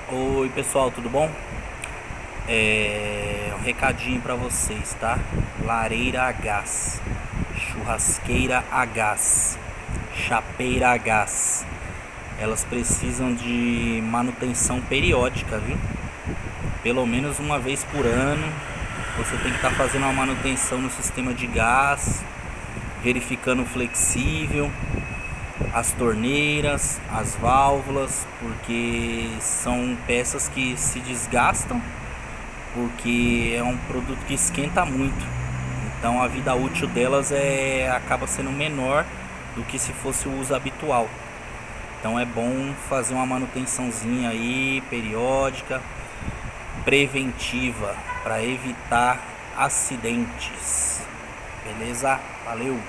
Oi pessoal, tudo bom? Um recadinho pra vocês, tá? Lareira a gás, churrasqueira a gás, chapeira a gás. Elas precisam de manutenção periódica, viu? Pelo menos uma vez por ano. Você tem que estar fazendo uma manutenção no sistema de gás, verificando o flexível, as torneiras, as válvulas, porque são peças que se desgastam, porque é um produto que esquenta muito. Então a vida útil delas acaba sendo menor do que se fosse o uso habitual. Então é bom fazer uma manutençãozinha aí periódica, preventiva, para evitar acidentes. Beleza? Valeu!